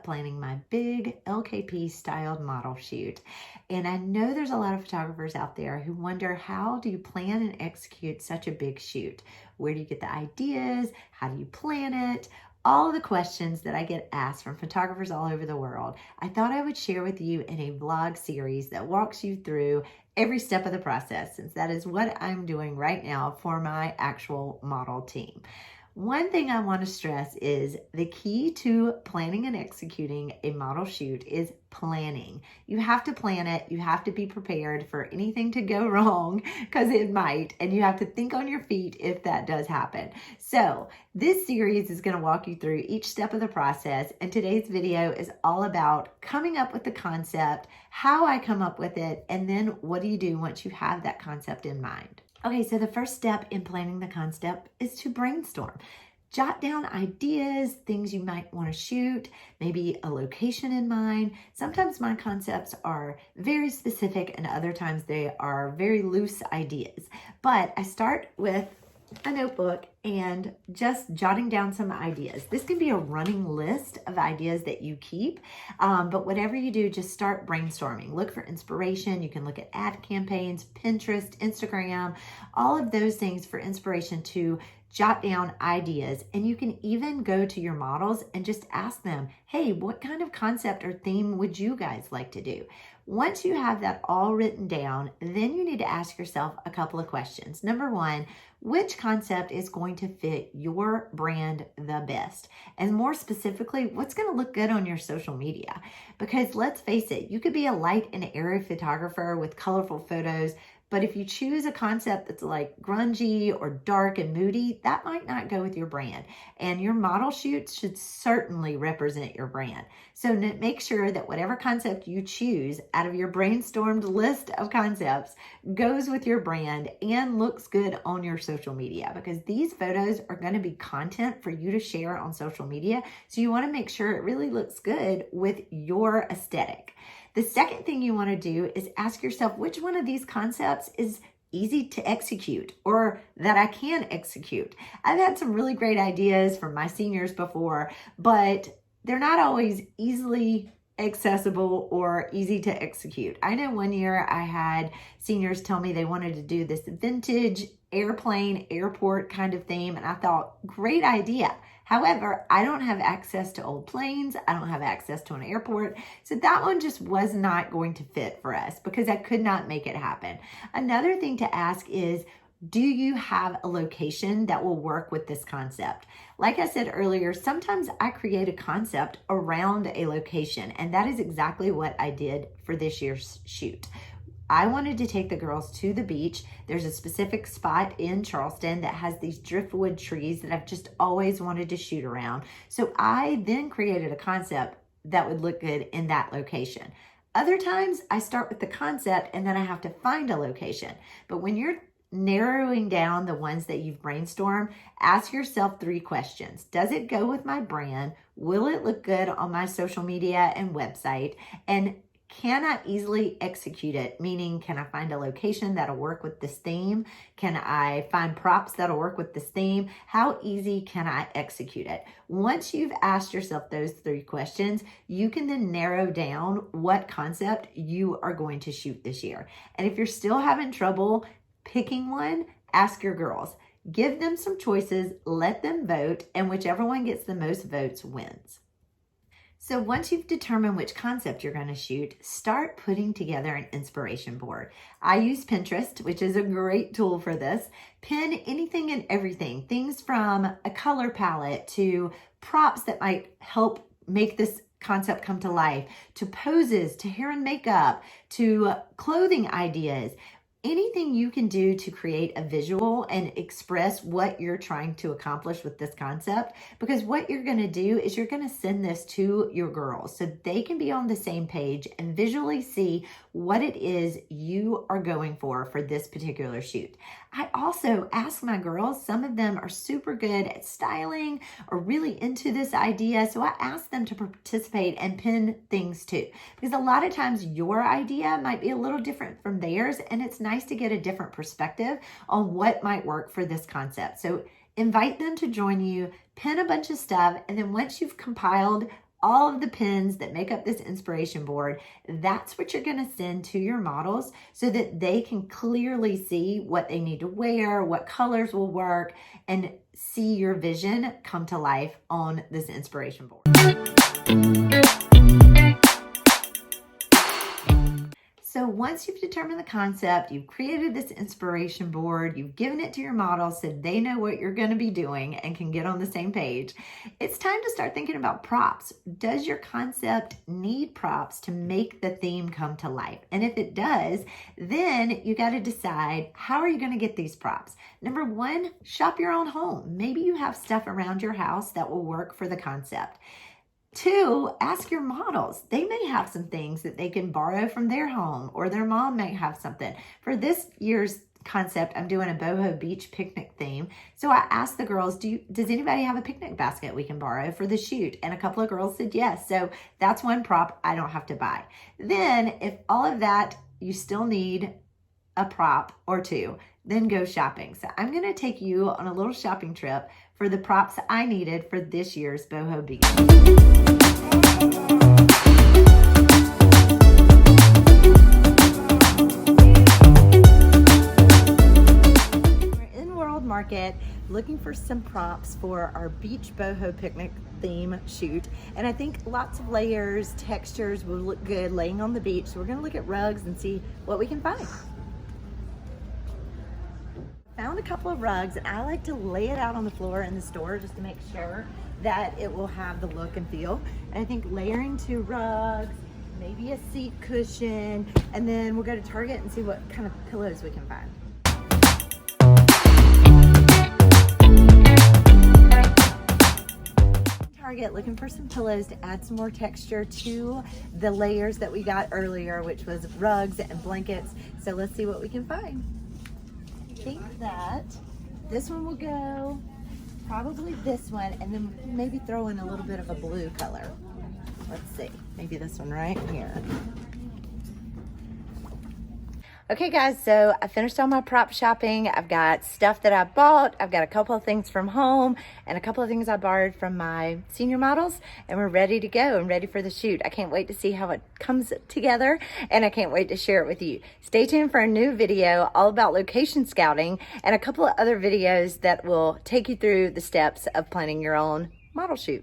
planning my big LKP styled model shoot. And I know there's a lot of photographers out there who wonder, how do you plan and execute such a big shoot? Where do you get the ideas? How do you plan it? All of the questions that I get asked from photographers all over the world, I thought I would share with you in a vlog series that walks you through every step of the process, since that is what I'm doing right now for my actual model team. One thing I want to stress is the key to planning and executing a model shoot is planning. You have to plan it. You have to be prepared for anything to go wrong, because it might, and you have to think on your feet if that does happen. So this series is going to walk you through each step of the process, and today's video is all about coming up with the concept, how I come up with it, and then what do you do once you have that concept in mind. Okay, so the first step in planning the concept is to brainstorm. Jot down ideas, things you might want to shoot, maybe a location in mind. Sometimes my concepts are very specific and other times they are very loose ideas. But I start with a notebook and just jotting down some ideas. This can be a running list of ideas that you keep, but whatever you do, just start brainstorming. Look for inspiration. You can look at ad campaigns, Pinterest, Instagram, all of those things for inspiration to jot down ideas. And you can even go to your models and just ask them, hey, what kind of concept or theme would you guys like to do? Once you have that all written down, then you need to ask yourself a couple of questions. Number one, which concept is going to fit your brand the best? And more specifically, what's going to look good on your social media? Because let's face it, you could be a light and airy photographer with colorful photos, but if you choose a concept that's like grungy or dark and moody, that might not go with your brand. And your model shoots should certainly represent your brand. So make sure that whatever concept you choose out of your brainstormed list of concepts goes with your brand and looks good on your social media, because these photos are going to be content for you to share on social media. So you want to make sure it really looks good with your aesthetic. The second thing you want to do is ask yourself, which one of these concepts is easy to execute or that I can execute? I've had some really great ideas from my seniors before, but they're not always easily accessible or easy to execute. I know one year I had seniors tell me they wanted to do this vintage airplane, airport kind of theme, and I thought, great idea. However, I don't have access to old planes. I don't have access to an airport. So that one just was not going to fit for us because I could not make it happen. Another thing to ask is, do you have a location that will work with this concept? Like I said earlier, sometimes I create a concept around a location, and that is exactly what I did for this year's shoot. I wanted to take the girls to the beach. There's a specific spot in Charleston that has these driftwood trees that I've just always wanted to shoot around. So I then created a concept that would look good in that location. Other times I start with the concept and then I have to find a location. But when you're narrowing down the ones that you've brainstormed, ask yourself 3 questions. Does it go with my brand? Will it look good on my social media and website? And can I easily execute it? Meaning, can I find a location that'll work with this theme? Can I find props that'll work with this theme? How easy can I execute it? Once you've asked yourself those 3 questions, you can then narrow down what concept you are going to shoot this year. And if you're still having trouble picking one, ask your girls. Give them some choices, let them vote, and whichever one gets the most votes wins. So once you've determined which concept you're going to shoot, start putting together an inspiration board. I use Pinterest, which is a great tool for this. Pin anything and everything, things from a color palette to props that might help make this concept come to life, to poses, to hair and makeup, to clothing ideas. Anything you can do to create a visual and express what you're trying to accomplish with this concept, because what you're going to do is you're going to send this to your girls so they can be on the same page and visually see what it is you are going for this particular shoot. I also ask my girls, some of them are super good at styling or really into this idea, so I ask them to participate and pin things too, because a lot of times your idea might be a little different from theirs, and it's nice to get a different perspective on what might work for this concept. So invite them to join you, pin a bunch of stuff, and then once you've compiled all of the pins that make up this inspiration board, that's what you're going to send to your models so that they can clearly see what they need to wear, what colors will work, and see your vision come to life on this inspiration board. So once you've determined the concept, you've created this inspiration board, you've given it to your models so they know what you're going to be doing and can get on the same page, it's time to start thinking about props. Does your concept need props to make the theme come to life? And if it does, then you got to decide, how are you going to get these props? Number one, shop your own home. Maybe you have stuff around your house that will work for the concept. Two, ask your models. They may have some things that they can borrow from their home, or their mom may have something. For this year's concept, I'm doing a boho beach picnic theme. So I asked the girls, does anybody have a picnic basket we can borrow for the shoot? And a couple of girls said yes. So that's one prop I don't have to buy. Then if all of that, you still need a prop or two, then go shopping. So I'm going to take you on a little shopping trip for the props I needed for this year's boho beach. We're in World Market looking for some props for our beach boho picnic theme shoot, and I think lots of layers, textures will look good laying on the beach. So we're going to look at rugs and see what we can find. Found a couple of rugs, and I like to lay it out on the floor in the store just to make sure that it will have the look and feel. And I think layering 2 rugs, maybe a seat cushion, and then we'll go to Target and see what kind of pillows we can find. Target looking for some pillows to add some more texture to the layers that we got earlier, which was rugs and blankets. So let's see what we can find. I think that this one will go, probably this one, and then maybe throw in a little bit of a blue color. Let's see, maybe this one right here. Okay guys, so I finished all my prop shopping. I've got stuff that I bought. I've got a couple of things from home and a couple of things I borrowed from my senior models, and we're ready to go and ready for the shoot. I can't wait to see how it comes together, and I can't wait to share it with you. Stay tuned for a new video all about location scouting and a couple of other videos that will take you through the steps of planning your own model shoot.